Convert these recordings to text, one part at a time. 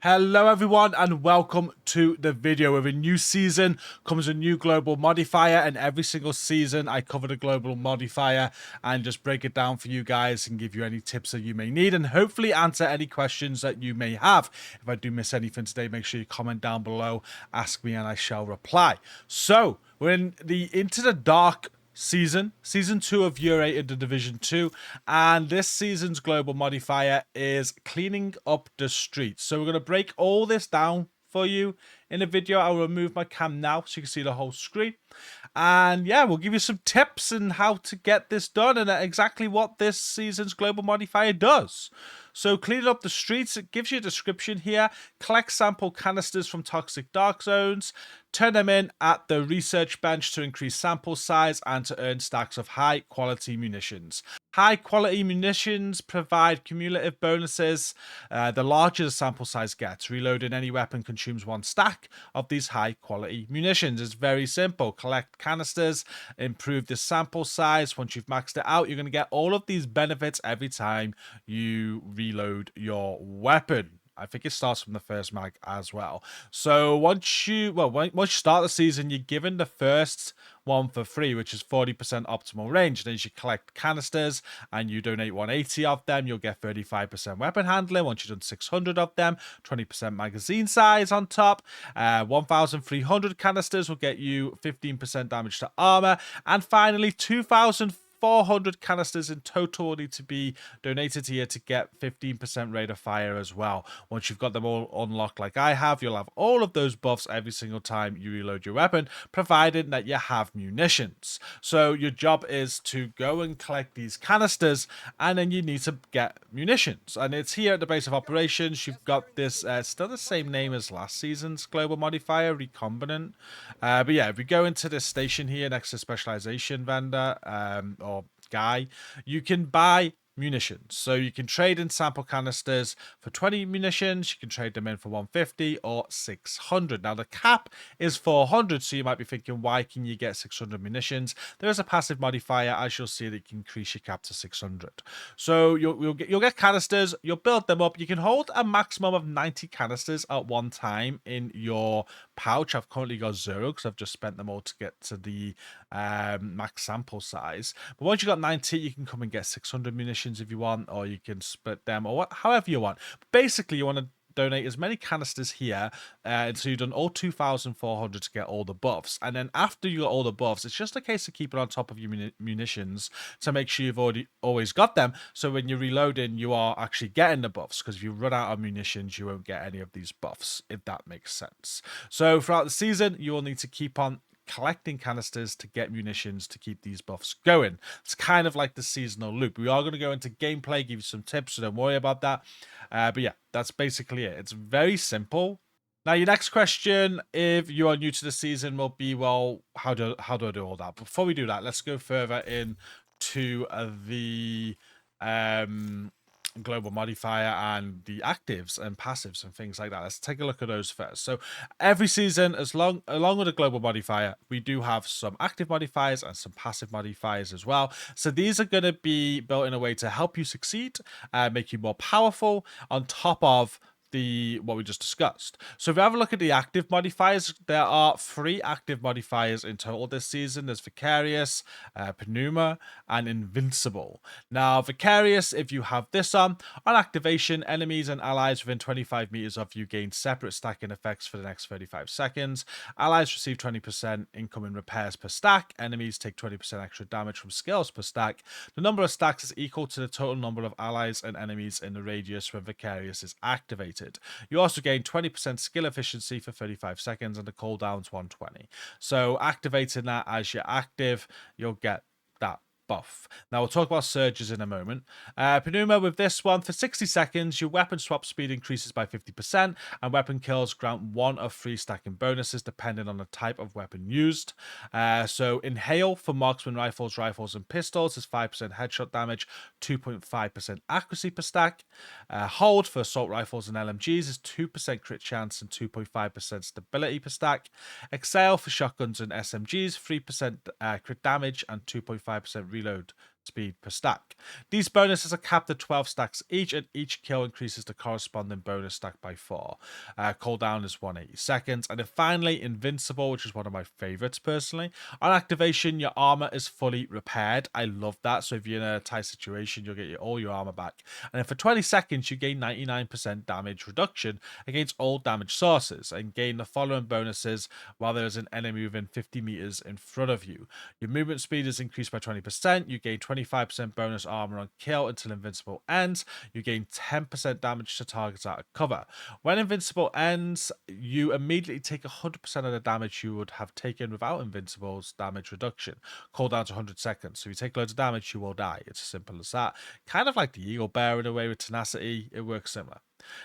Hello everyone and welcome to the video. With a new season comes a new global modifier, and every single season I cover the global modifier and just break it down for you guys and give you any tips that you may need and hopefully answer any questions that you may have. If I do miss anything today, make sure you comment down below, ask me and I shall reply. So we're in the Into the Dark season 2 of Year 8 into Division 2, and this season's global modifier is cleaning up the streets. So we're going to break all this down for you in a video. I'll remove my cam now so you can see the whole screen, and yeah, we'll give you some tips on how to get this done and exactly what this season's global modifier does. So cleaning up the streets, it gives you a description here. Collect sample canisters from toxic dark zones, turn them in at the research bench to increase sample size and to earn stacks of high quality munitions. High quality munitions provide cumulative bonuses. The larger the sample size gets, reloading any weapon consumes 1 stack of these high quality munitions. It's very simple. Collect canisters, improve the sample size. Once you've maxed it out, you're going to get all of these benefits every time you reload your weapon. I think it starts from the first mag as well. So once you start the season, you're given the first one for free, which is 40% optimal range. Then you collect canisters and you donate 180 of them, you'll get 35% weapon handling. Once you've done 600 of them, 20% magazine size on top. 1,300 canisters will get you 15% damage to armor. And finally, 2,400 canisters in total will need to be donated here to get 15% rate of fire as well. Once you've got them all unlocked like I have, you'll have all of those buffs every single time you reload your weapon, provided that you have munitions. So your job is to go and collect these canisters, and then you need to get munitions. And it's here at the base of operations. You've got this, still the same name as last season's global modifier, Recombinant. But yeah, if we go into this station here next to specialization vendor, or guy, you can buy munitions. So you can trade in sample canisters for 20 munitions, you can trade them in for 150 or 600. Now the cap is 400, so you might be thinking, why can you get 600 munitions? There is a passive modifier, as you'll see, that you can increase your cap to 600. So you'll get canisters, you'll build them up. You can hold a maximum of 90 canisters at one time in your pouch. I've currently got 0 because I've just spent them all to get to the max sample size. But once you've got 90, you can come and get 600 munitions if you want, or you can split them, or however you want. But basically, you want to donate as many canisters here, so you've done all 2,400 to get all the buffs, and then after you got all the buffs, it's just a case of keeping on top of your munitions to make sure you've always got them, so when you're reloading you are actually getting the buffs, because if you run out of munitions you won't get any of these buffs, if that makes sense. So throughout the season you will need to keep on collecting canisters to get munitions to keep these buffs going. It's kind of like the seasonal loop. We are going to go into gameplay, give you some tips, so don't worry about that. But yeah, that's basically it. It's very simple. Now, your next question, if you are new to the season, will be, well, how do I do all that? Before we do that, let's go further into the global modifier and the actives and passives and things like that. Let's take a look at those first. So every season, along with a global modifier, we do have some active modifiers and some passive modifiers as well. So these are going to be built in a way to help you succeed, make you more powerful, on top of what we just discussed. So if we have a look at the active modifiers, there are 3 active modifiers in total this season. There's Vicarious, Pneuma, and Invincible. Now, Vicarious, if you have this on activation, enemies and allies within 25 meters of you gain separate stacking effects for the next 35 seconds. Allies receive 20% incoming repairs per stack. Enemies take 20% extra damage from skills per stack. The number of stacks is equal to the total number of allies and enemies in the radius when Vicarious is activated. You also gain 20% skill efficiency for 35 seconds and the cooldown's 120. So activating that as you're active, you'll get that buff. Now we'll talk about surges in a moment. Pneuma, with this one, for 60 seconds, your weapon swap speed increases by 50%, and weapon kills grant 1 of 3 stacking bonuses depending on the type of weapon used. So Inhale for marksman rifles, and pistols is 5% headshot damage, 2.5% accuracy per stack. Hold for assault rifles and LMGs is 2% crit chance and 2.5% stability per stack. Exhale for shotguns and SMGs, 3% crit damage and 2.5% reload speed per stack. These bonuses are capped at 12 stacks each, and each kill increases the corresponding bonus stack by 4. Cooldown is 180 seconds. And then finally, Invincible, which is one of my favorites personally. On activation, your armor is fully repaired. I love that. So if you're in a tight situation, you'll get all your armor back. And then for 20 seconds, you gain 99% damage reduction against all damage sources and gain the following bonuses while there is an enemy within 50 meters in front of you. Your movement speed is increased by 20%. You gain 25% bonus armor on kill until Invincible ends. You gain 10% damage to targets out of cover. When Invincible ends, you immediately take 100% of the damage you would have taken without Invincible's damage reduction. Cooldown to 100 seconds. So if you take loads of damage, you will die. It's as simple as that. Kind of like the Eagle Bear in a way with tenacity. It works similar.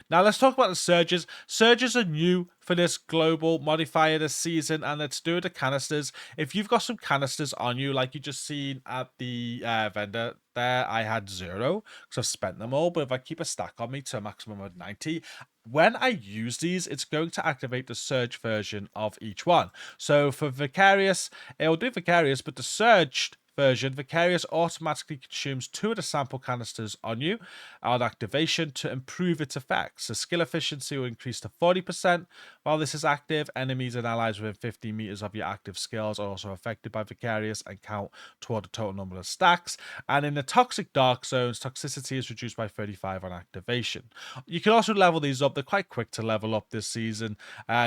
Now let's talk about the surges. Surges are new for this global modifier this season, and let's do the canisters. If you've got some canisters on you, like you just seen at the vendor there, I had 0 because I've spent them all. But if I keep a stack on me to a maximum of 90, when I use these, it's going to activate the surge version of each one. So for Vicarious, it'll do Vicarious, but the surged version, Vicarious automatically consumes 2 of the sample canisters on you on activation to improve its effects. The skill efficiency will increase to 40% while this is active. Enemies and allies within 50 meters of your active skills are also affected by Vicarious and count toward the total number of stacks. And in the toxic dark zones, toxicity is reduced by 35 on activation. You can also level these up. They're quite quick to level up this season.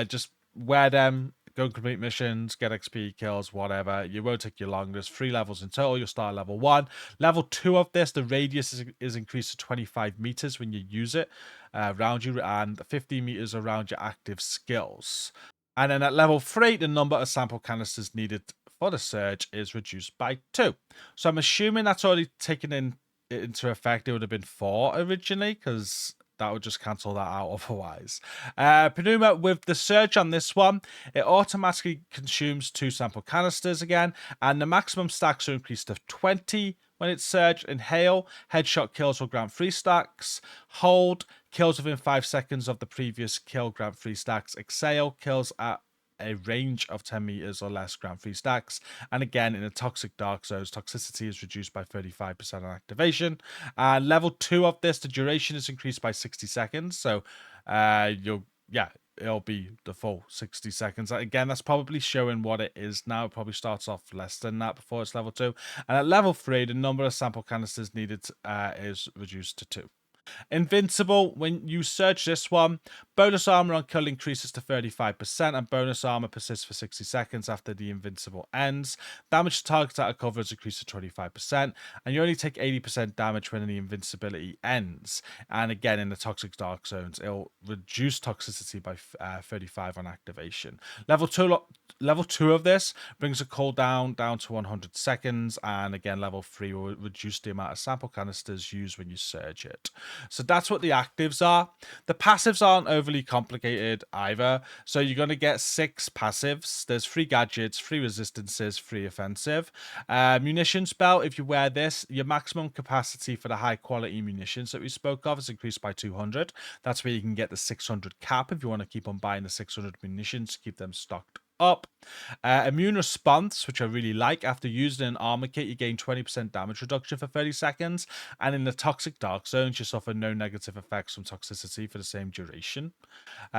Just wear them, go and complete missions, get XP, kills, whatever. You won't take you long. There's 3 levels in total. You'll start level 1. Level 2 of this, the radius is increased to 25 meters when you use it around you, and 50 meters around your active skills. And then at level 3, the number of sample canisters needed for the surge is reduced by 2. So I'm assuming that's already taken into effect. It would have been 4 originally, because that would just cancel that out otherwise. Pneuma, with the surge on this one, it automatically consumes 2 sample canisters again, and the maximum stacks are increased to 20 when it's surged. Inhale, headshot kills will grant 3 stacks. Hold, kills within 5 seconds of the previous kill grant 3 stacks. Exhale, kills at a range of 10 meters or less grant 3 stacks. And again, in the toxic dark zones, toxicity is reduced by 35% on activation. Level 2 of this, the duration is increased by 60 seconds. So it'll be the full 60 seconds. Again, that's probably showing what it is now. It probably starts off less than that before it's level 2. And at level 3, the number of sample canisters needed is reduced to 2. Invincible, when you search this one, bonus armor on kill increases to 35%, and bonus armor persists for 60 seconds after the invincible ends. Damage to targets out of cover is increased to 25%, and you only take 80% damage when the invincibility ends. And again, in the toxic dark zones, it'll reduce toxicity by 35 on activation. Level 2 of this brings the cooldown down to 100 seconds, and again, level 3 will reduce the amount of sample canisters used when you surge it. So that's what the actives are. The passives aren't overly complicated either. So you're going to get 6 passives. There's 3 gadgets, 3 resistances, 3 offensive. Munitions belt, if you wear this, your maximum capacity for the high quality munitions that we spoke of is increased by 200. That's where you can get the 600 cap if you want to keep on buying the 600 munitions to keep them stocked up. Immune response, which I really like. After using an armor kit, you gain 20% damage reduction for 30 seconds. And in the toxic dark zones, you suffer no negative effects from toxicity for the same duration.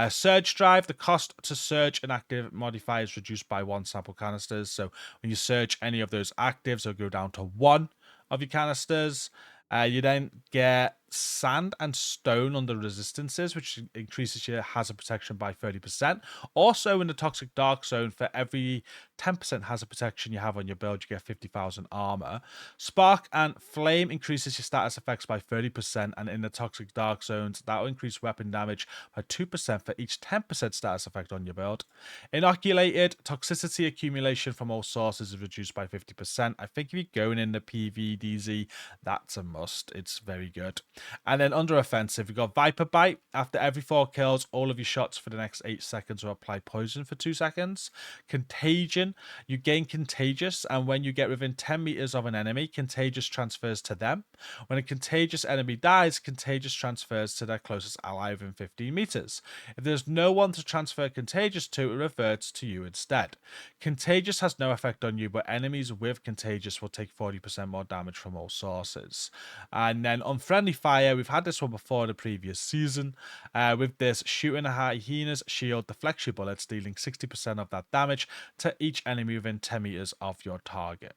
Surge drive, the cost to surge an active modifier is reduced by 1 sample canisters. So when you surge any of those actives, it'll go down to 1 of your canisters. You then get sand and stone on the resistances, which increases your hazard protection by 30%. Also, in the toxic dark zone, for every 10% hazard protection you have on your build, you get 50,000 armor. Spark and flame increases your status effects by 30%, and in the toxic dark zones, that will increase weapon damage by 2% for each 10% status effect on your build. Inoculated, toxicity accumulation from all sources is reduced by 50%. I think if you're going in the PvDZ, that's a must. It's very good. And then under offensive, we've got Viper Bite. After every 4 kills, all of your shots for the next 8 seconds will apply poison for 2 seconds. Contagion, you gain Contagious, and when you get within 10 meters of an enemy, Contagious transfers to them. When a contagious enemy dies, Contagious transfers to their closest ally within 15 meters. If there's no one to transfer Contagious to, it reverts to you instead. Contagious has no effect on you, but enemies with Contagious will take 40% more damage from all sources. And then on Friendly Fire, we've had this one before the previous season. With this, shooting a hyena's shield deflects your bullets, dealing 60% of that damage to each enemy within 10 meters of your target.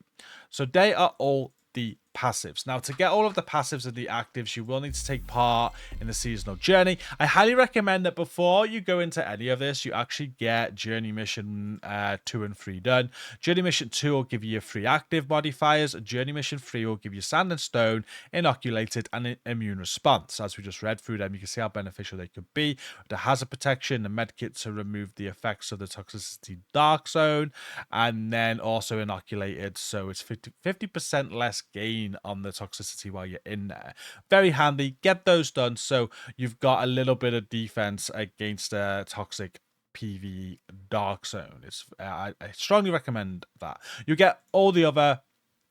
So they are all the passives. Now, to get all of the passives and the actives, you will need to take part in the seasonal journey. I highly recommend that before you go into any of this, you actually get Journey Mission 2 and 3 done. Journey Mission 2 will give you your free active modifiers. Journey Mission 3 will give you Sand and Stone, Inoculated, and Immune Response. As we just read through them, you can see how beneficial they could be. The Hazard Protection, the Medkit to remove the effects of the Toxicity Dark Zone, and then also Inoculated, so it's 50% less gain on the toxicity while you're in there. Very handy. Get those done so you've got a little bit of defense against a toxic PvE Dark Zone. I strongly recommend that. You get all the other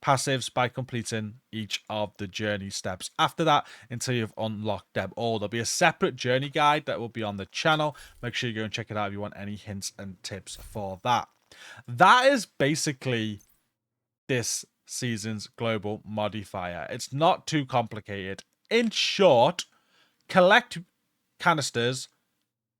passives by completing each of the journey steps after that until you've unlocked them all. There'll be a separate journey guide that will be on the channel. Make sure you go and check it out if you want any hints and tips for that. That is basically this season's global modifier. It's not too complicated. In short, collect canisters,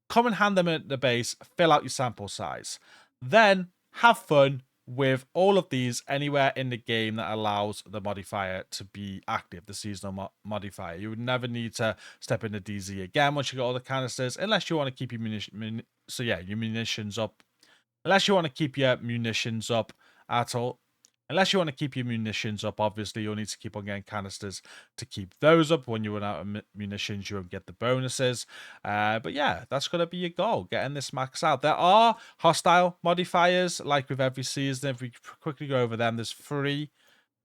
come and hand them at the base, fill out your sample size. Then have fun with all of these anywhere in the game that allows the modifier to be active, the seasonal modifier. You would never need to step into DZ again once you got all the canisters, unless you want to keep your munitions up. Unless you want to keep your munitions up at all. Unless you want to keep your munitions up, obviously you'll need to keep on getting canisters to keep those up. When you run out of munitions, you won't get the bonuses. But yeah, that's going to be your goal, getting this max out. There are hostile modifiers, like with every season. If we quickly go over them, there's 3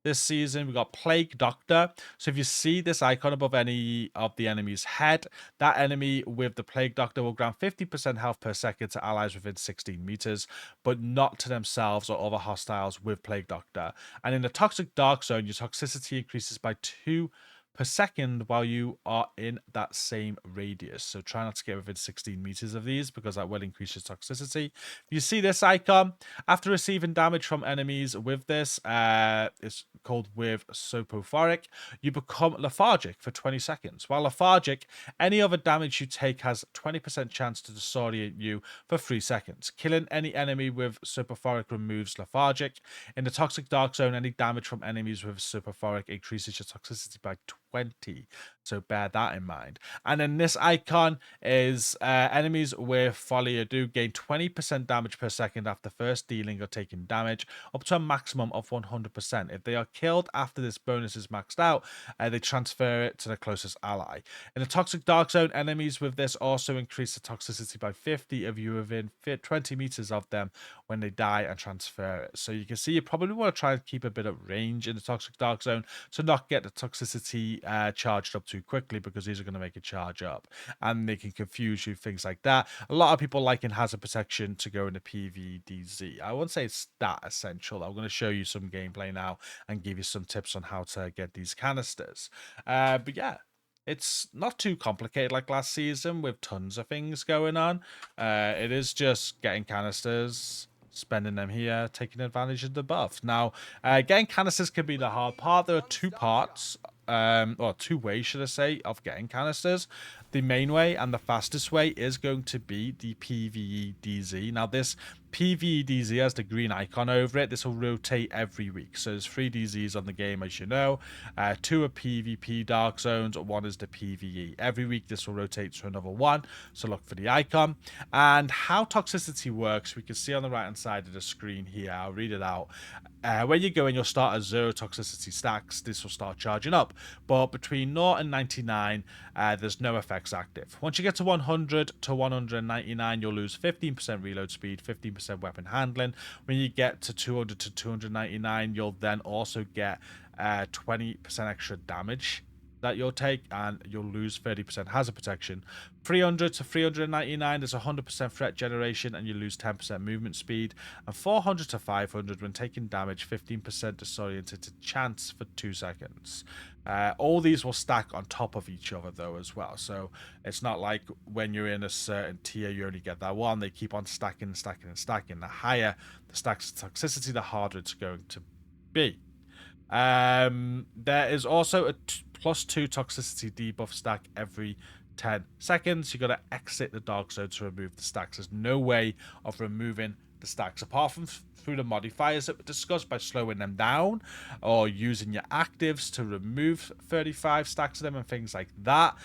this season. We've got Plague Doctor. So if you see this icon above any of the enemy's head, that enemy with the Plague Doctor will grant 50% health per second to allies within 16 meters, but not to themselves or other hostiles with Plague Doctor. And in the Toxic Dark Zone, your toxicity increases by 2 per second while you are in that same radius. So try not to get within 16 meters of these because that will increase your toxicity. If you see this icon, after receiving damage from enemies with this, it's called with Soporific, you become lethargic for 20 seconds. While lethargic, any other damage you take has 20% chance to disorient you for 3 seconds. Killing any enemy with Soporific removes lethargic. In the Toxic Dark Zone, any damage from enemies with Soporific increases your toxicity by 20, so bear that in mind. And then this icon is enemies with Folie à Deux gain 20% damage per second after first dealing or taking damage, up to a maximum of 100%. If they are killed after this bonus is maxed out, they transfer it to the closest ally. In the Toxic Dark Zone, enemies with this also increase the toxicity by 50 if you within 20 meters of them when they die and transfer it. So you can see you probably want to try and keep a bit of range in the Toxic Dark Zone to not get the toxicity charged up too quickly, because these are going to make it charge up and they can confuse you, things like that. A lot of people like in Hazard Protection to go into PvDZ. I won't say it's that essential. I'm going to show you some gameplay now and give you some tips on how to get these canisters. But yeah, it's not too complicated like last season with tons of things going on. It is just getting canisters, spending them here, taking advantage of the buff. Now, getting canisters can be the hard part. There are 2 parts, or 2 ways, should I say, of getting canisters. The main way and the fastest way is going to be the PvEDZ. Now, this PvEDZ has the green icon over it. This will rotate every week. So there's 3 DZs on the game, as you know. 2 are PvP Dark Zones, 1 is the PvE. Every week this will rotate to another one, so look for the icon. And how toxicity works, we can see on the right hand side of the screen here. I'll read it out. When you go in, you'll start at 0 toxicity stacks. This will start charging up, but between 0 and 99 there's no effects active. Once you get to 100 to 199, you'll lose 15% reload speed, 15% weapon handling. When you get to 200 to 299, you'll then also get 20% extra damage that you'll take, and you'll lose 30% hazard protection. 300 to 399, there's 100% threat generation, and you lose 10% movement speed. And 400 to 500, when taking damage, 15% disoriented chance for 2 seconds. All these will stack on top of each other, though, as well. So it's not like when you're in a certain tier, you only get that one. They keep on stacking and stacking and stacking. The higher the stacks of toxicity, the harder it's going to be. There is also a +2 toxicity debuff stack every 10 seconds. You got to exit the dark zone to remove the stacks. There's no way of removing the stacks apart from through the modifiers that were discussed, by slowing them down or using your actives to remove 35 stacks of them and things like that.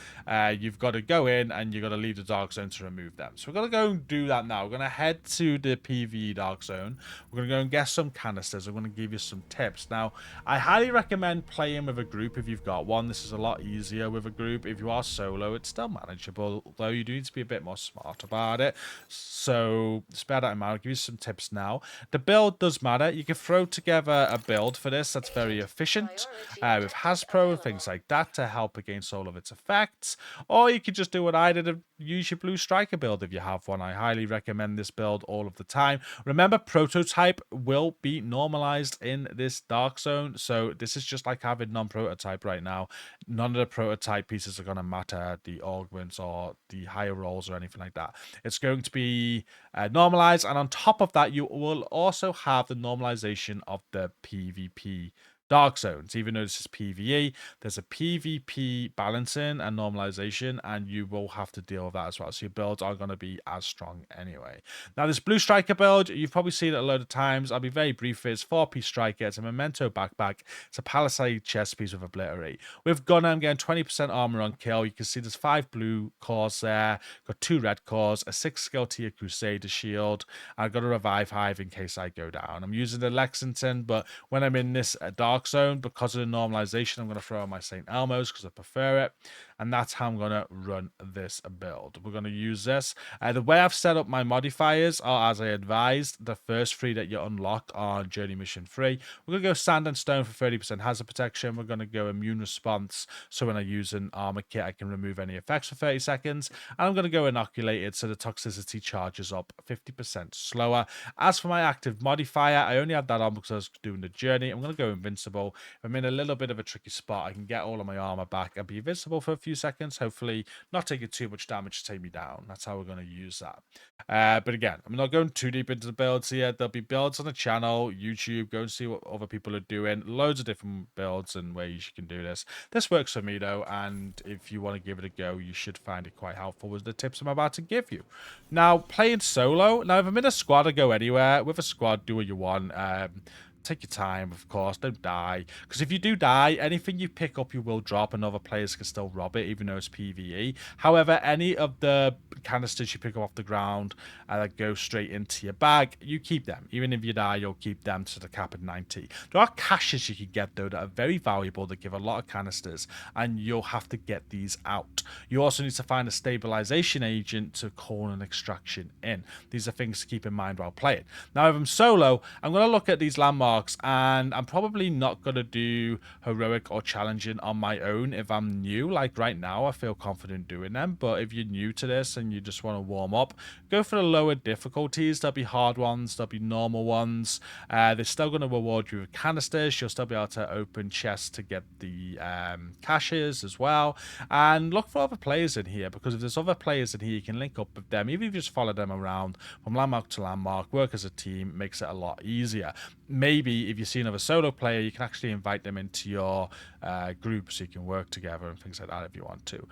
You've got to go in and you've got to leave the dark zone to remove them. So we're going to go and do that now. We're going to head to the PvE dark zone. We're going to go and get some canisters. I'm going to give you some tips. Now, I highly recommend playing with a group if you've got one. This is a lot easier with a group. If you are solo, it's still manageable, although you do need to be a bit more smart about it. So spare that in mind. I'll give you some tips now. The build does matter. You can throw together a build for this that's very efficient with Hasbro and things like that to help against all of its effects, or you could just do what I did and use your Blue Striker build if you have one. I highly recommend this build all of the time. Remember, prototype will be normalized in this dark zone, so this is just like having non-prototype right now. None of the prototype pieces are going to matter, the augments or the higher rolls or anything like that. It's going to be normalized, and on top of that, you will also have the normalization of the PvP dark zones. Even though this is PvE, there's a PvP balancing and normalization, and you will have to deal with that as well. So your builds are going to be as strong anyway. Now, this Blue Striker build, you've probably seen it a load of times. I'll be very brief. It's 4-piece striker. It's a memento backpack. It's a palisade chest piece with obliterate. With Gunner, I'm getting 20% armor on kill. You can see there's 5 blue cores there. Got 2 red cores, a 6 skill tier Crusader shield. I've got a revive hive in case I go down. I'm using the Lexington, but when I'm in this dark zone, because of the normalization, I'm going to throw on my St. Elmo's because I prefer it, and that's how I'm going to run this build. We're going to use this. The way I've set up my modifiers are as I advised. The first 3 that you unlock on Journey Mission 3. We're going to go Sand and Stone for 30% hazard protection. We're going to go Immune Response, so when I use an armor kit, I can remove any effects for 30 seconds. And I'm going to go Inoculated, so the toxicity charges up 50% slower. As for my active modifier, I only had that on because I was doing the journey. I'm going to go Invincible. If I'm in a little bit of a tricky spot, I can get all of my armor back and be invincible for a few seconds, hopefully not taking too much damage to take me down. That's how we're going to use that. But again, I'm not going too deep into the builds here. There'll be builds on the channel, YouTube. Go and see what other people are doing. Loads of different builds and ways you can do this. This works for me, though, and if you want to give it a go, you should find it quite helpful with the tips I'm about to give you. Now, playing solo. Now, if I'm in a squad, I go anywhere. With a squad, do what you want. Take your time, of course. Don't die. Because if you do die, anything you pick up, you will drop, and other players can still rob it, even though it's PvE. However, any of the canisters you pick up off the ground that go straight into your bag, you keep them. Even if you die, you'll keep them to the cap of 90. There are caches you can get, though, that are very valuable, that give a lot of canisters, and you'll have to get these out. You also need to find a stabilization agent to call an extraction in. These are things to keep in mind while playing. Now, if I'm solo, I'm going to look at these landmarks, and I'm probably not going to do heroic or challenging on my own if I'm new. Like right now, I feel confident doing them, but if you're new to this and you just want to warm up, go for the lower difficulties. There'll be hard ones, there'll be normal ones. They're still going to reward you with canisters. You'll still be able to open chests to get the caches as well, and look for other players in here, because if there's other players in here, you can link up with them. Even if you just follow them around from landmark to landmark, work as a team, makes it a lot easier. Maybe if you see another solo player, you can actually invite them into your group so you can work together and things like that if you want to.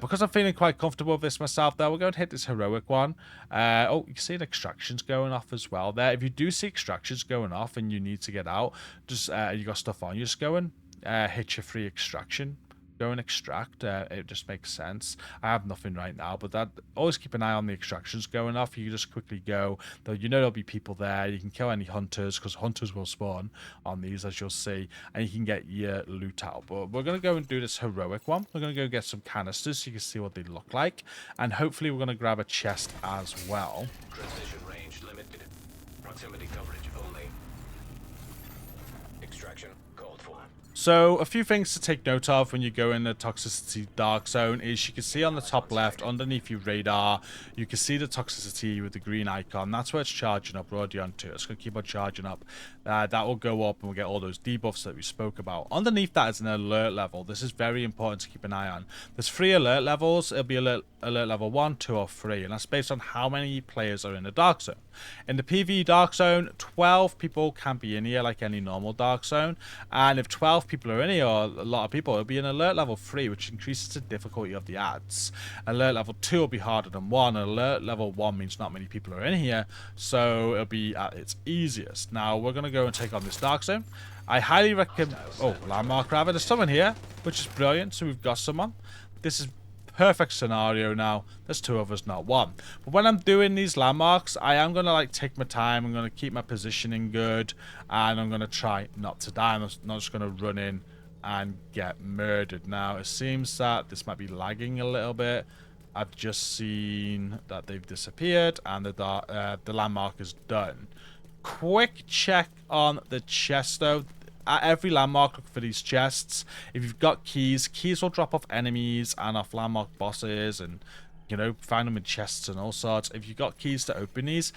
Because I'm feeling quite comfortable with this myself, though, we're going to hit this heroic one. Oh, you can see the extractions going off as well there. If you do see extractions going off and you need to get out, just you got stuff on, you just go and hit your free extraction. Go and extract. It just makes sense. I have nothing right now, but that always keep an eye on the extractions going off. You just quickly go, though. You know there'll be people there. You can kill any hunters, because hunters will spawn on these, as you'll see, and you can get your loot out. But we're going to go and do this heroic one. We're going to go get some canisters so you can see what they look like, and hopefully we're going to grab a chest as well. Transition range limited. Proximity coverage only. Extraction called for. So a few things to take note of when you go in the toxicity dark zone is you can see on the top left underneath your radar, you can see the toxicity with the green icon. That's where it's charging up. We're already onto it. It's going to keep on charging up. That will go up and we'll get all those debuffs that we spoke about. Underneath that is an alert level. This is very important to keep an eye on. There's 3 alert levels. It'll be alert level 1, 2 or 3, and that's based on how many players are in the dark zone. In the PvE dark zone, 12 people can be in here like any normal dark zone, and if 12 people are in here, or a lot of people, it'll be an alert level 3, which increases the difficulty of the ads. Alert level 2 will be harder than 1. Alert level 1 means not many people are in here, so it'll be at its easiest. Now we're going to go and take on this dark zone. I highly recommend... Oh, landmark rather. There's someone here, which is brilliant, so we've got someone. This is perfect scenario now. There's 2 of us, not 1. But when I'm doing these landmarks, I am going to like take my time. I'm going to keep my positioning good, and I'm going to try not to die. I'm not just going to run in and get murdered. Now it seems that this might be lagging a little bit. I've just seen that they've disappeared and the landmark is done. Quick check on the chest though. At every landmark, look for these chests. If you've got keys will drop off enemies and off landmark bosses, and you know, find them in chests and all sorts. If you've got keys to open these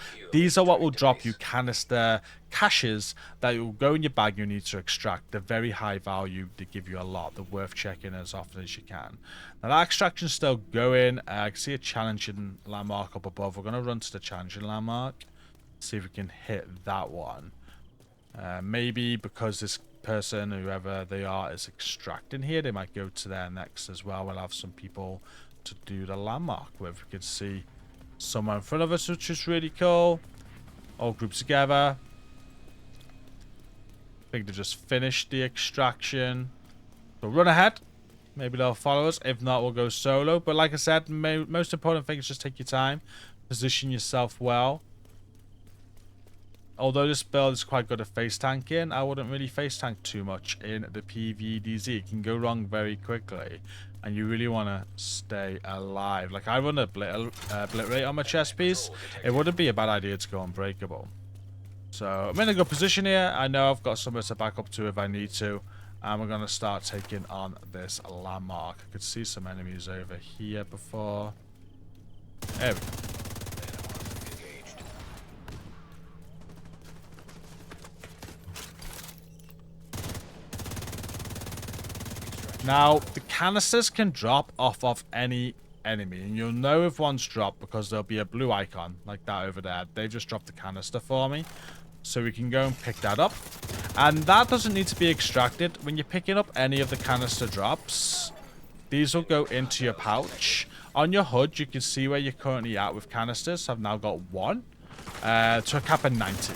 are what will drop you canister caches that will go in your bag you need to extract. They're very high value. They give you a lot. They're worth checking as often as you can. Now that extraction's still going. I can see a challenging landmark up above. We're going to run to the challenging landmark. See if we can hit that one. Maybe because this person, whoever they are, is extracting here, they might go to there next as well. We'll have some people to do the landmark with. We can see someone in front of us, which is really cool. All grouped together. I think they just finished the extraction. So run ahead. Maybe they'll follow us. If not, we'll go solo. But like I said, most important thing is just take your time. Position yourself well. Although this build is quite good at face tanking, I wouldn't really face tank too much in the PvDZ. It can go wrong very quickly, and you really want to stay alive. Like I run a blit rate on my chest piece. It wouldn't be a bad idea to go unbreakable. So I'm in a good position here. I know I've got somewhere to back up to if I need to. And we're going to start taking on this landmark. I could see some enemies over here before. There we go. Now, the canisters can drop off of any enemy, and you'll know if one's dropped because there'll be a blue icon like that over there. They've just dropped the canister for me, so we can go and pick that up. And that doesn't need to be extracted. When you're picking up any of the canister drops, these will go into your pouch. On your HUD, you can see where you're currently at with canisters. I've now got 1 to a cap of 90.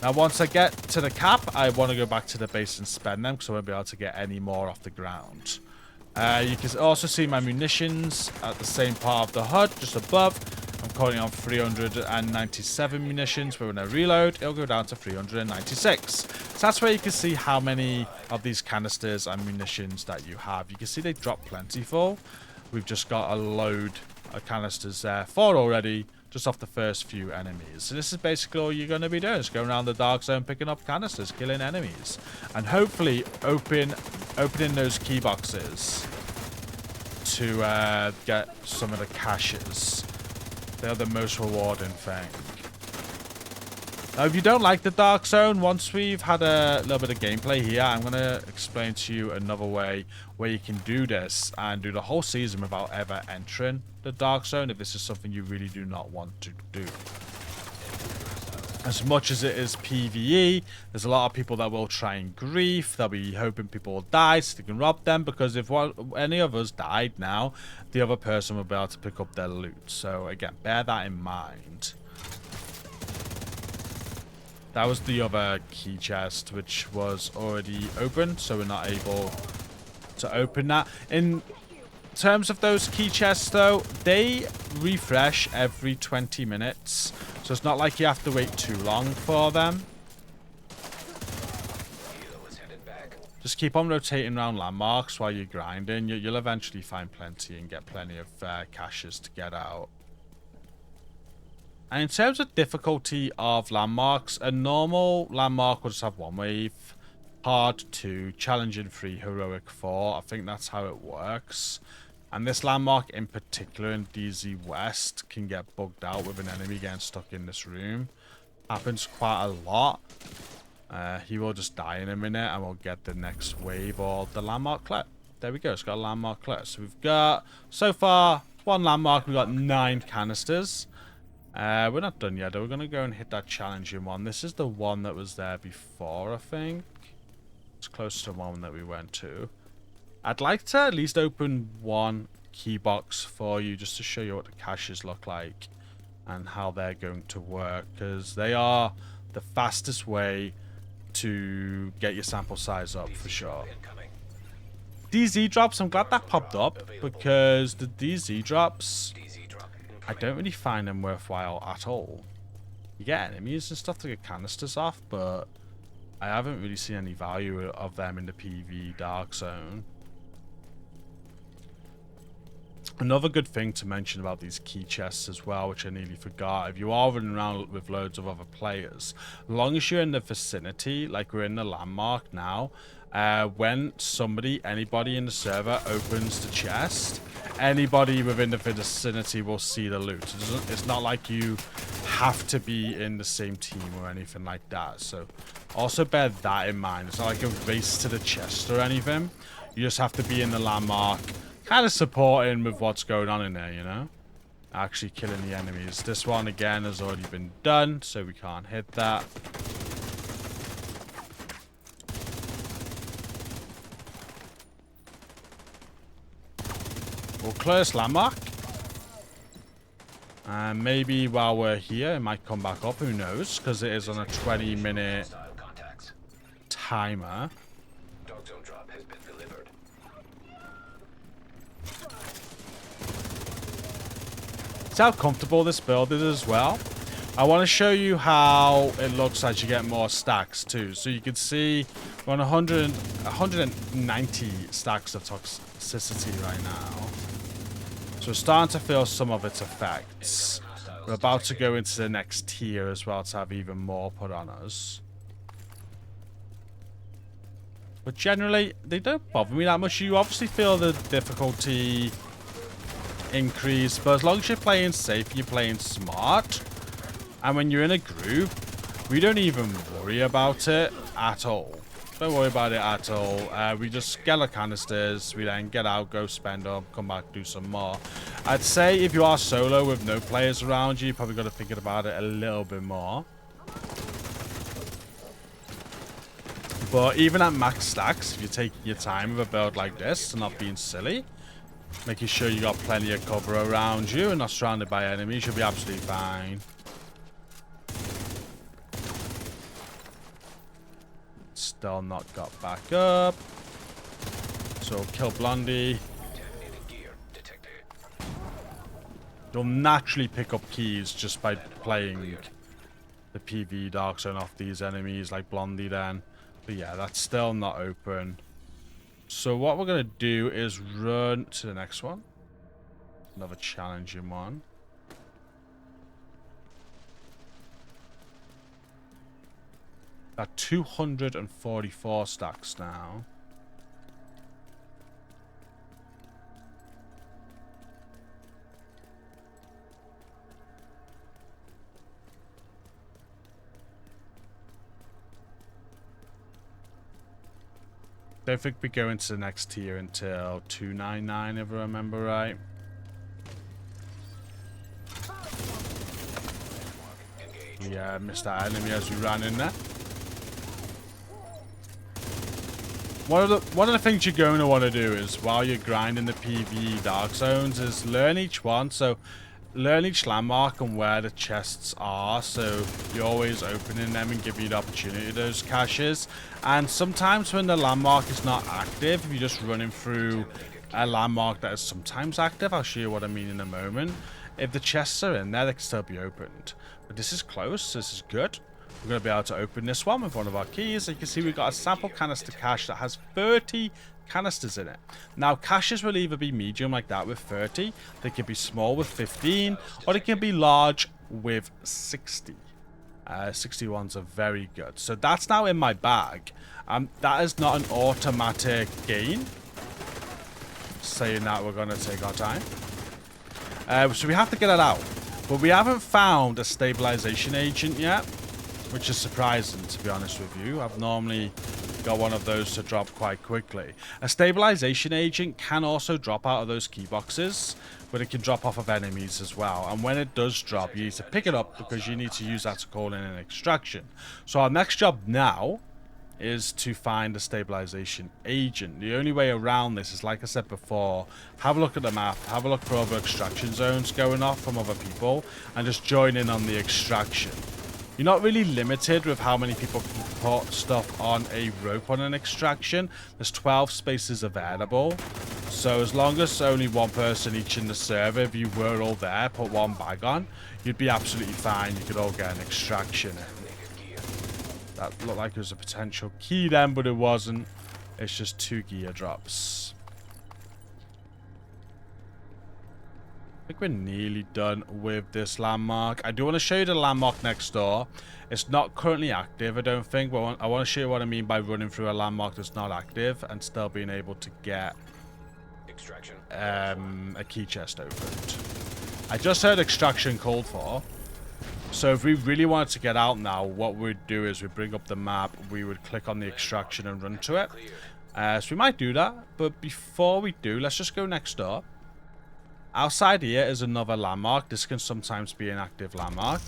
Now, once I get to the cap, I want to go back to the base and spend them because I won't be able to get any more off the ground. You can also see my munitions at the same part of the HUD, just above. I'm currently on 397 munitions, but when I reload, it'll go down to 396. So that's where you can see how many of these canisters and munitions that you have. You can see they drop plentiful. We've just got a load of canisters there, 4 already, just off the first few enemies. So this is basically all you're going to be doing, is going around the dark zone, picking up canisters, killing enemies, and hopefully opening those key boxes to get some of the caches. They're the most rewarding thing. Now, if you don't like the dark zone, once we've had a little bit of gameplay here, I'm going to explain to you another way where you can do this and do the whole season without ever entering the dark zone if this is something you really do not want to do. As much as it is PvE, there's a lot of people that will try and grief. They'll be hoping people will die so they can rob them, because if any of us died now, the other person will be able to pick up their loot. So again, bear that in mind. That was the other key chest, which was already open, so we're not able to open that. In terms of those key chests, though, they refresh every 20 minutes, so it's not like you have to wait too long for them. Just keep on rotating around landmarks while you're grinding. You'll eventually find plenty and get plenty of caches to get out. And in terms of difficulty of landmarks, a normal landmark will just have 1 wave. hard 2, challenging 3, heroic 4. I think that's how it works. And this landmark in particular in DZ West can get bugged out with an enemy getting stuck in this room. Happens quite a lot. He will just die in a minute and we'll get the next wave or the landmark clip. There we go. It's got a landmark clip. So we've got, so far, 1 landmark. We've got 9 canisters. We're not done yet, though. We're going to go and hit that challenging one. This is the one that was there before, I think. It's close to the one that we went to. I'd like to at least open 1 key box for you just to show you what the caches look like and how they're going to work, because they are the fastest way to get your sample size up for sure. DZ drops, I'm glad that popped up, because the DZ drops, I don't really find them worthwhile at all. You get enemies and stuff to get canisters off, but I haven't really seen any value of them in the PV Dark Zone. Another good thing to mention about these key chests as well, which I nearly forgot, if you are running around with loads of other players, as long as you're in the vicinity, like we're in the landmark now, when anybody in the server opens the chest, anybody within the vicinity will see the loot. It's not like you have to be in the same team or anything like that. So also bear that in mind. It's not like a race to the chest or anything. You just have to be in the landmark, kind of supporting with what's going on in there, you know? Actually killing the enemies. This one, again, has already been done, so we can't hit that. We'll clear this landmark. And maybe while we're here, it might come back up. Who knows? Because it is on a 20-minute timer. Dark zone drop has been delivered. See how comfortable this build is as well. I want to show you how it looks as you get more stacks too. So you can see we're on 190 stacks of toxicity right now. So we're starting to feel some of its effects. We're about to go into the next tier as well to have even more put on us. But generally, they don't bother me that much. You obviously feel the difficulty increase, but as long as you're playing safe, you're playing smart. And when you're in a group, we don't even worry about it at all. Don't worry about it at all. We just get our canisters, we then get out, go spend them, come back, do some more. I'd say if you are solo with no players around you, you probably got to think about it a little bit more. But even at max stacks, if you're taking your time with a build like this and not being silly, making sure you got plenty of cover around you and not surrounded by enemies, you'll be absolutely fine. Still not got back up. So kill Blondie. You'll naturally pick up keys just by playing the PV Dark Zone off these enemies like Blondie then. But yeah, that's still not open. So what we're going to do is run to the next one. Another challenging one. At 244 stacks now. Don't think we go into the next tier until 299, if I remember right. Yeah, missed that enemy as we ran in there. One of the things you're going to want to do is, while you're grinding the PvE Dark Zones, is learn each one. So learn each landmark and where the chests are, so you're always opening them and give you the opportunity to those caches. And sometimes when the landmark is not active, if you're just running through a landmark that is sometimes active, I'll show you what I mean in a moment. If the chests are in there, they can still be opened. But this is close, this is good. We're going to be able to open this one with one of our keys. You can see we've got a sample canister cache that has 30 canisters in it. Now, caches will either be medium like that with 30, they can be small with 15, or they can be large with 60. 61s are very good. So that's now in my bag. That is not an automatic gain. Saying that, we're going to take our time. So we have to get it out. But we haven't found a stabilization agent yet, which is surprising, to be honest with you. I've normally got one of those to drop quite quickly. A stabilization agent can also drop out of those key boxes, but it can drop off of enemies as well. And when it does drop, you need to pick it up because you need to use that to call in an extraction. So our next job now is to find a stabilization agent. The only way around this is, like I said before, have a look at the map, have a look for other extraction zones going off from other people, and just join in on the extraction. You're not really limited with how many people can put stuff on a rope on an extraction. There's 12 spaces available. So as long as only one person each in the server, if you were all there, put one bag on, you'd be absolutely fine. You could all get an extraction. That looked like it was a potential key then, but it wasn't. It's just 2 gear drops. I think we're nearly done with this landmark. I do want to show you the landmark next door. It's not currently active, I don't think. But I want to show you what I mean by running through a landmark that's not active and still being able to get a key chest opened. I just heard extraction called for. So if we really wanted to get out now, what we'd do is we'd bring up the map, we would click on the extraction and run to it. So we might do that, but before we do, let's just go next door. Outside here is another landmark. This can sometimes be an active landmark.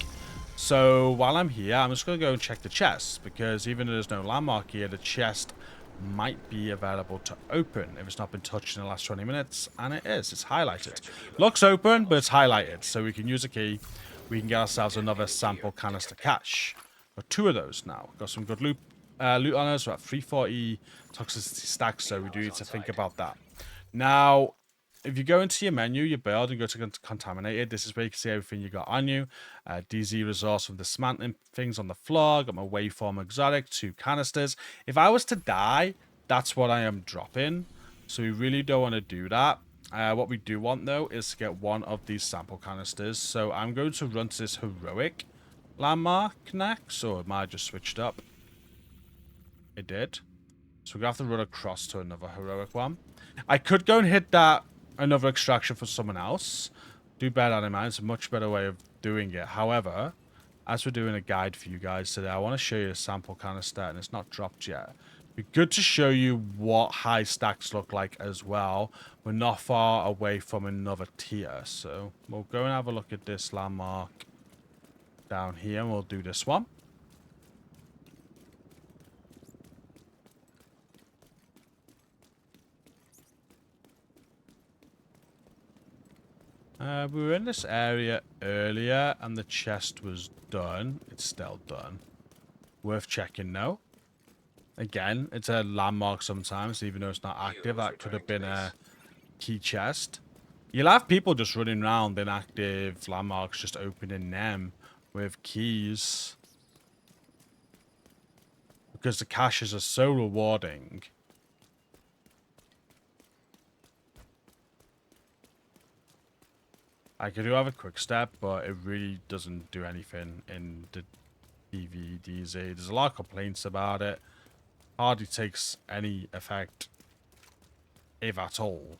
So while I'm here, I'm just going to go and check the chest, because even though there's no landmark here, the chest might be available to open if it's not been touched in the last 20 minutes, and it is. It's highlighted. Looks open, but it's highlighted, so we can use a key. We can get ourselves another sample canister cache. Got 2 of those now. Got some good loot on us. We're at 340 toxicity stacks, so we do need to think about that. Now, if you go into your menu, your build, and go to Contaminated, this is where you can see everything you got on you. DZ resource from dismantling things on the floor. Got my waveform exotic, 2 canisters. If I was to die, that's what I am dropping. So we really don't want to do that. What we do want, though, is to get one of these sample canisters. So I'm going to run to this heroic landmark next. Or it might have just switched up. It did. So we're going to have to run across to another heroic one. I could go and hit that another extraction for someone else. Do bear that in mind. It's a much better way of doing it. However, as we're doing a guide for you guys today, I want to show you a sample canister, and it's not dropped yet. Be good to show you what high stacks look like as well. We're not far away from another tier, so we'll go and have a look at this landmark down here, and we'll do this one. We were in this area earlier, and the chest was done. It's still done. Worth checking now. Again, it's a landmark sometimes, even though it's not active. That could have been a key chest. You'll have people just running around in active landmarks, just opening them with keys. Because the caches are so rewarding. I could do have a quick step, but it really doesn't do anything in the DVDZ. There's a lot of complaints about it. Hardly takes any effect, if at all.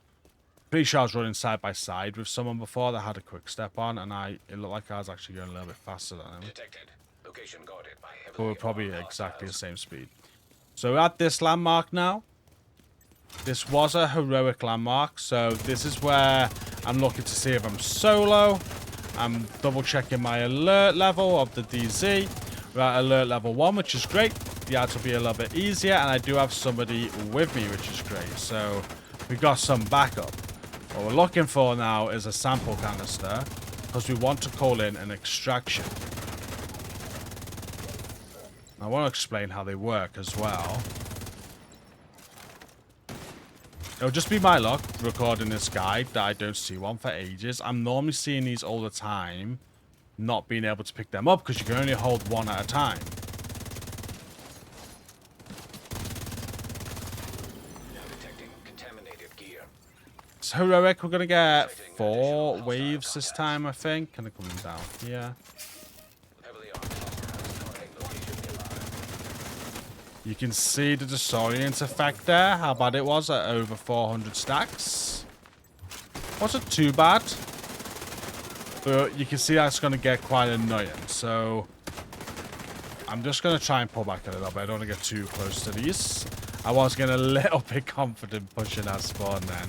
Pretty sure I was running side by side with someone before that had a quick step on, and it looked like I was actually going a little bit faster than him. Detected. Location guarded by But we're probably exactly the same speed. So we're at this landmark now. This was a heroic landmark, so this is where I'm looking to see if I'm solo. I'm double checking my alert level of the DZ. We're at alert level 1, which is great. The odds will be a little bit easier, and I do have somebody with me, which is great. So we've got some backup. What we're looking for now is a sample canister, because we want to call in an extraction. I want to explain how they work as well. It'll just be my luck recording this guide that I don't see one for ages. I'm normally seeing these all the time, not being able to pick them up because you can only hold one at a time. Now detecting contaminated gear. It's heroic. We're going to get 4 waves this time, I think. Kind of coming down here. Heavily armed. You can see the disorient effect there, how bad it was at over 400 stacks. Wasn't too bad, but you can see that's going to get quite annoying. So I'm just going to try and pull back a little bit. I don't want to get too close to these. I was getting a little bit confident pushing that spawn then.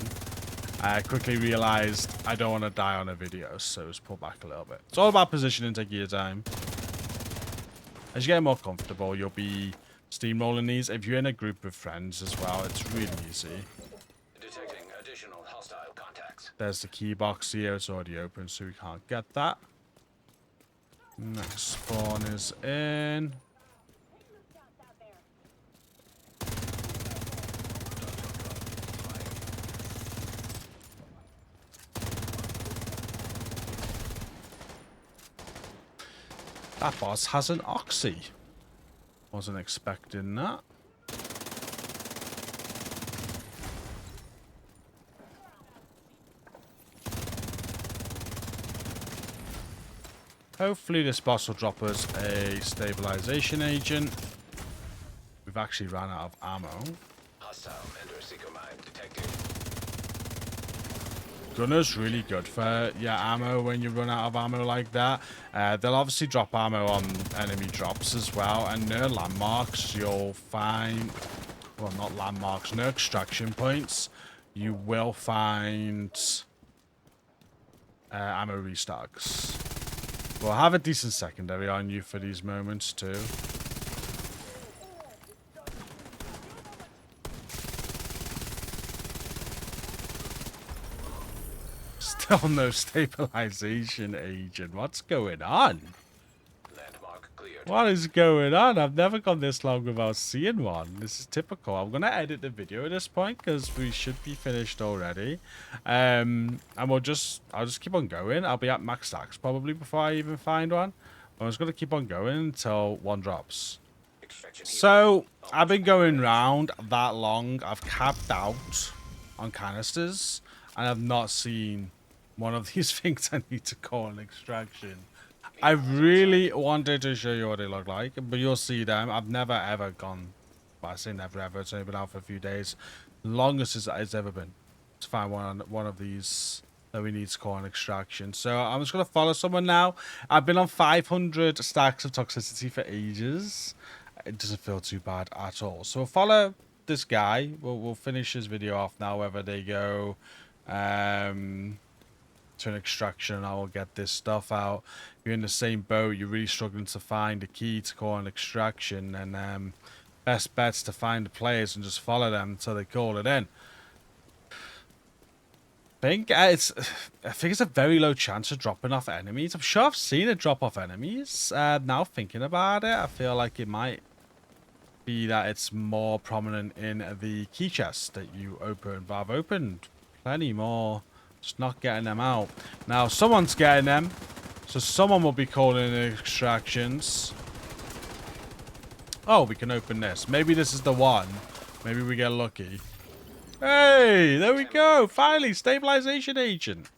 I quickly realized I don't want to die on a video, so just pull back a little bit. It's all about positioning, taking your time. As you get more comfortable, you'll be steamrolling these. If you're in a group of friends as well, it's really easy. Detecting additional hostile contacts. There's the key box here. It's already open, so we can't get that. Next spawn is in. That boss has an oxy. Wasn't expecting that. Hopefully this boss will drop us a stabilization agent. We've actually ran out of ammo. Hostile Mender Seeker mine detected. Gunner's really good for your ammo when you run out of ammo like that. They'll obviously drop ammo on enemy drops as well. And near landmarks, you'll find... Well, not landmarks, near extraction points. You will find ammo restocks. We'll have a decent secondary on you for these moments too. Still no stabilization agent. What's going on? Landmark cleared. What is going on? I've never gone this long without seeing one. This is typical. I'm going to edit the video at this point because we should be finished already. And I'll just keep on going. I'll be at max stacks probably before I even find one. I'm just going to keep on going until one drops. Extraction So, I've been going round that long. I've capped out on canisters. And I've not seen one of these things I need to call an extraction. I really wanted to show you what they look like, but you'll see them. I've never ever gone, well, I say never ever, it's only been out for a few days. Longest it's ever been to find one of these that we need to call an extraction. So I'm just going to follow someone now. I've been on 500 stacks of toxicity for ages. It doesn't feel too bad at all. So we'll follow this guy. We'll finish his video off now, whether they go to an extraction and I will get this stuff out. If you're in the same boat, you're really struggling to find a key to call an extraction, and best bet's to find the players and just follow them until they call it in. I think it's a very low chance of dropping off enemies. I'm sure I've seen it drop off enemies. Now thinking about it, I feel like it might be that it's more prominent in the key chests that you open, but I've opened plenty more, just not getting them out. Now someone's getting them, so someone will be calling in extractions. Oh, we can open this. Maybe this is the one. Maybe we get lucky. Hey, there we go. Finally, stabilization agent.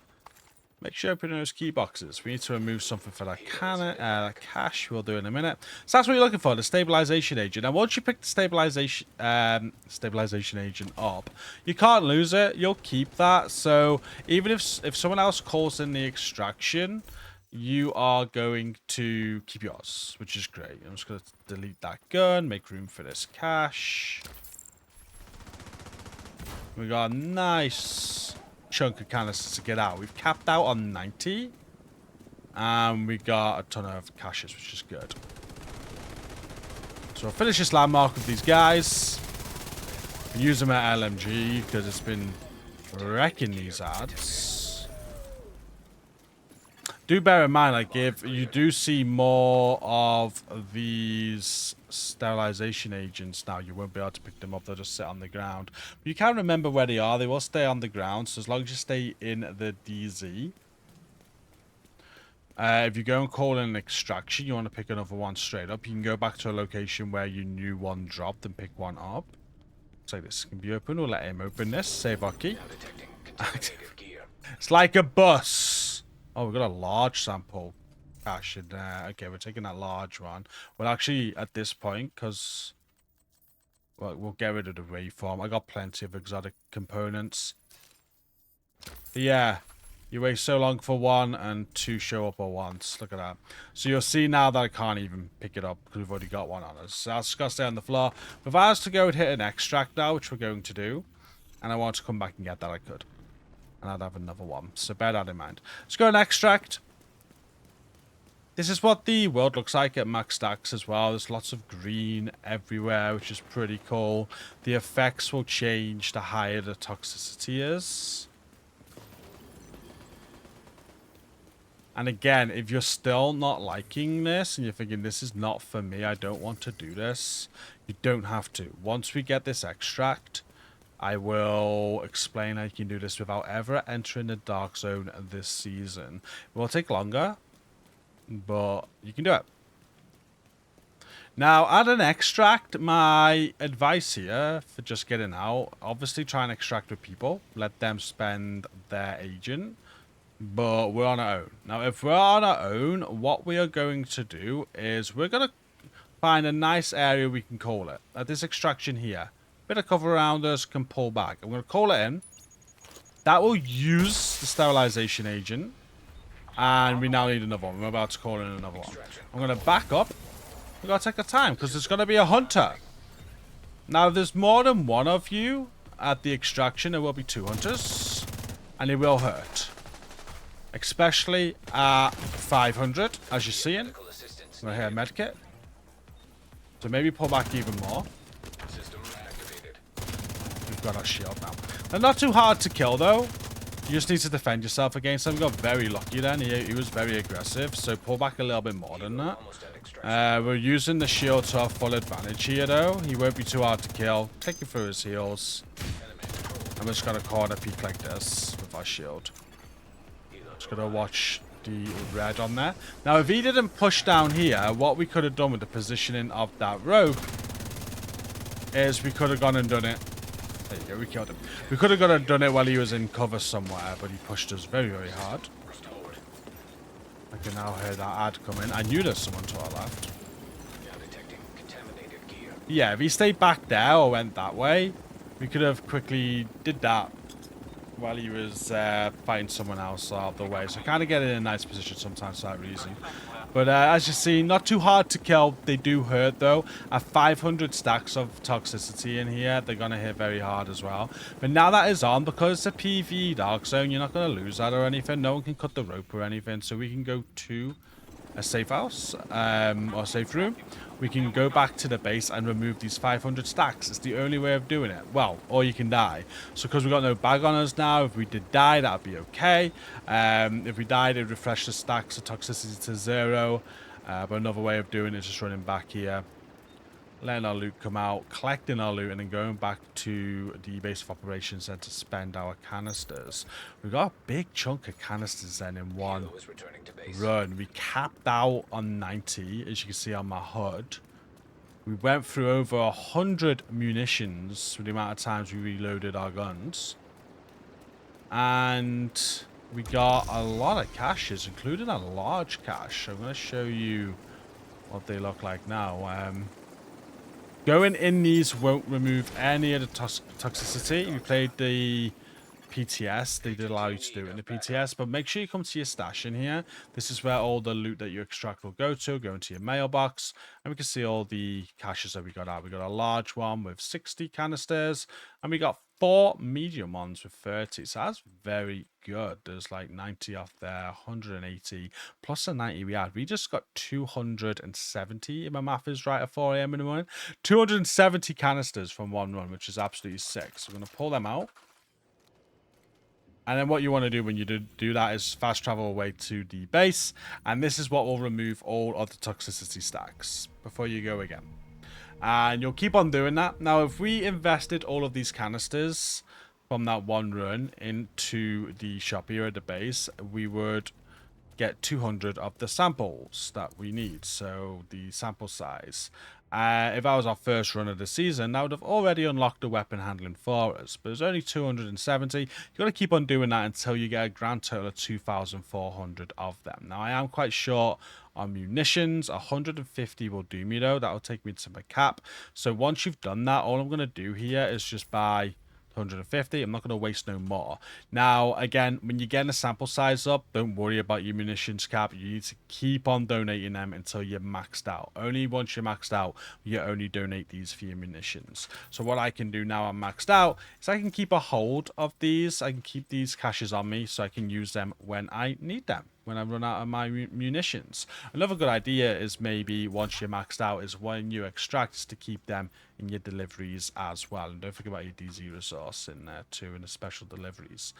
Make sure you open those key boxes. We need to remove something for that cache. We'll do in a minute. So that's what you're looking for, the stabilization agent. And once you pick the stabilization agent up, you can't lose it. You'll keep that. So even if someone else calls in the extraction, you are going to keep yours, which is great. I'm just going to delete that gun, make room for this cache. We got a nice chunk of canisters to get out. We've capped out on 90. And we got a ton of caches, which is good. So we'll finish this landmark with these guys. Use them at LMG because it's been wrecking these ads. Do bear in mind, like, if you do see more of these sterilization agents now, you won't be able to pick them up. They'll just sit on the ground. But you can remember where they are. They will stay on the ground. So as long as you stay in the DZ. If you go and call in an extraction, you want to pick another one straight up. You can go back to a location where you knew one dropped and pick one up. So this can be open. We'll let him open this. Save our key. It's like a bus. Oh, we've got a large sample cache in there. Okay, we're taking that large one. Well, actually, at this point, because Well, we'll get rid of the waveform. I got plenty of exotic components. But yeah, you wait so long for one and two show up at once. Look at that. So you'll see now that I can't even pick it up because we've already got one on us. So that's got to stay on the floor. But if I was to go and hit an extract now, which we're going to do, and I want to come back and get that, I could. And I'd have another one. So bear that in mind. Let's go and extract. This is what the world looks like at max stacks as well. There's lots of green everywhere, which is pretty cool. The effects will change the higher the toxicity is. And again, if you're still not liking this and you're thinking this is not for me, I don't want to do this, you don't have to. Once we get this extract, I will explain how you can do this without ever entering the dark zone this season. It will take longer, but you can do it. Now, add an extract. My advice here for just getting out, obviously try and extract with people. Let them spend their agent. But we're on our own. Now, if we're on our own, what we are going to do is we're going to find a nice area we can call it. At this extraction here. Bit of cover around us, can pull back. I'm going to call it in. That will use the sterilization agent. And we now need another one. We're about to call in another one. I'm going to back up. We've got to take our time because there's going to be a hunter. Now, if there's more than one of you at the extraction, there will be two hunters. And it will hurt. Especially at 500, as you're seeing. Right here, medkit. So maybe pull back even more. We've got our shield now. They're not too hard to kill, though. You just need to defend yourself against them. We got very lucky then. He was very aggressive, so pull back a little bit more than that. We're using the shield to our full advantage here, though. He won't be too hard to kill. Take you through his heals. I'm just going to corner peek like this with our shield. Just going to watch the red on there. Now, if he didn't push down here, what we could have done with the positioning of that rope is we could have gone and done it. There you go, we killed him. We could have gone and done it while he was in cover somewhere, but he pushed us very, very hard. I can now hear that ad come in. I knew there's someone to our left. Yeah, if he stayed back there or went that way, we could have quickly did that while he was fighting someone else out of the way. So kind of get in a nice position sometimes for that reason. But as you see, not too hard to kill. They do hurt, though. At 500 stacks of toxicity in here, they're going to hit very hard as well. But now that is on, because it's a PvE Dark Zone, you're not going to lose that or anything. No one can cut the rope or anything. So we can go to a safe house or safe room. We can go back to the base and remove these 500 stacks. It's the only way of doing it. Well, or you can die. So because we've got no bag on us now, if we did die, that would be okay. If we died, it'd refresh the stacks of toxicity to 0. But another way of doing it is just running back here, letting our loot come out, collecting our loot, and then going back to the base of operations then to spend our canisters. We've got a big chunk of canisters then in one run. We capped out on 90, as you can see on my HUD. We went through over 100 munitions for the amount of times we reloaded our guns. And we got a lot of caches, including a large cache. I'm going to show you what they look like now. Going in these won't remove any of the toxicity. If you played the PTS, they did allow you to do it in the PTS, but make sure you come to your stash in here. This is where all the loot that you extract will go into your mailbox, and we can see all the caches that we got out. We got a large one with 60 canisters, and we got 4 medium ones with 30, so that's very good. There's like 90 off there, 180 plus the 90 we had. We just got 270, if my math is right, at 4 a.m. in the morning. 270 canisters from one run, which is absolutely sick. So we're going to pull them out. And then what you want to do when you do that is fast travel away to the base. And this is what will remove all of the toxicity stacks before you go again. And you'll keep on doing that. Now, if we invested all of these canisters from that one run into the shop here at the base, we would get 200 of the samples that we need. So the sample size. If I was our first run of the season, that would have already unlocked the weapon handling for us. But there's only 270. You've got to keep on doing that until you get a grand total of 2,400 of them. Now, I am quite short on munitions. 150 will do me, though. That'll take me to my cap. So once you've done that, all I'm going to do here is just buy 150. I'm not going to waste no more. Now, again, when you're getting a sample size up, don't worry about your munitions cap. You need to keep on donating them until you're maxed out. Only once you're maxed out, you only donate these for your munitions. So what I can do now I'm maxed out is I can keep a hold of these. I can keep these caches on me so I can use them when I need them, when I run out of my munitions. Another good idea is maybe once you're maxed out is when you extract is to keep them in your deliveries as well. And don't forget about your DZ resource in there too, in the special deliveries.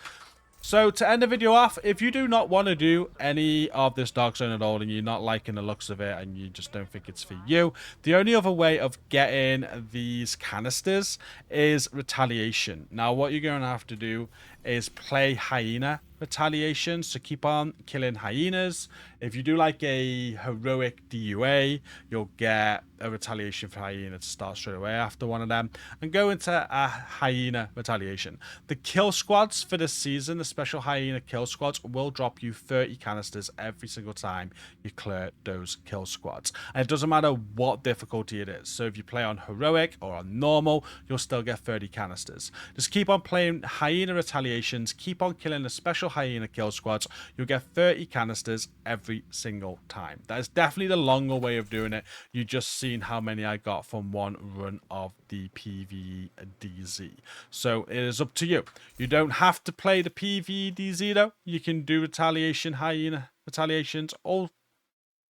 So to end the video off, if you do not want to do any of this Dark Zone at all and you're not liking the looks of it and you just don't think it's for you, the only other way of getting these canisters is retaliation. Now what you're going to have to do is play hyena retaliation, so keep on killing hyenas. If you do like a heroic DUA, you'll get a retaliation for hyena to start straight away after one of them, and go into a hyena retaliation. The kill squads for this season, the special hyena kill squads, will drop you 30 canisters every single time you clear those kill squads, and it doesn't matter what difficulty it is. So if you play on heroic or on normal, you'll still get 30 canisters. Just keep on playing hyena retaliations, keep on killing the special hyena kill squads. You'll get 30 canisters every single time. That is definitely the longer way of doing it. You just seen how many I got from one run of the PvDZ. So it is up to you. You don't have to play the PvDZ though. You can do retaliation, hyena retaliations all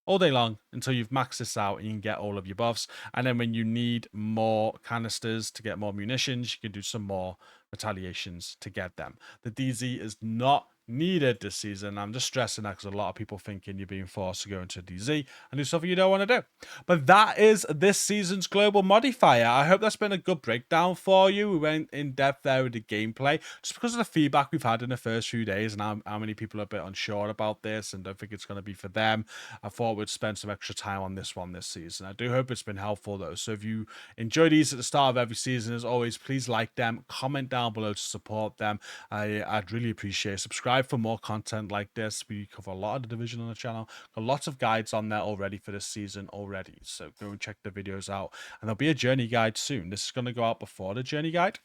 day long until you've maxed this out and you can get all of your buffs. And then when you need more canisters to get more munitions, you can do some more retaliations to get them. The DZ is not needed this season. I'm just stressing that because a lot of people thinking you're being forced to go into a DZ and do something you don't want to do. But that is this season's global modifier. I hope that's been a good breakdown for you. We went in depth there with the gameplay just because of the feedback we've had in the first few days and how many people are a bit unsure about this and don't think it's going to be for them. I thought we'd spend some extra time on this one this season. I do hope it's been helpful though. So if you enjoy these at the start of every season, as always, please like them, comment down below to support them. I'd really appreciate it. Subscribe for more content like this. We cover a lot of the Division on the channel. Got lots of guides on there already for this season already. So go and check the videos out. And there'll be a journey guide soon. This is going to go out before the journey guide.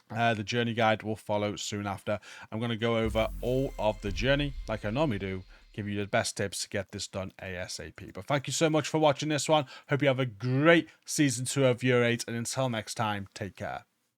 The journey guide will follow soon after. I'm going to go over all of the journey like I normally do, give you the best tips to get this done ASAP. But thank you so much for watching this one. Hope you have a great season 2 of Year 8. And until next time, take care.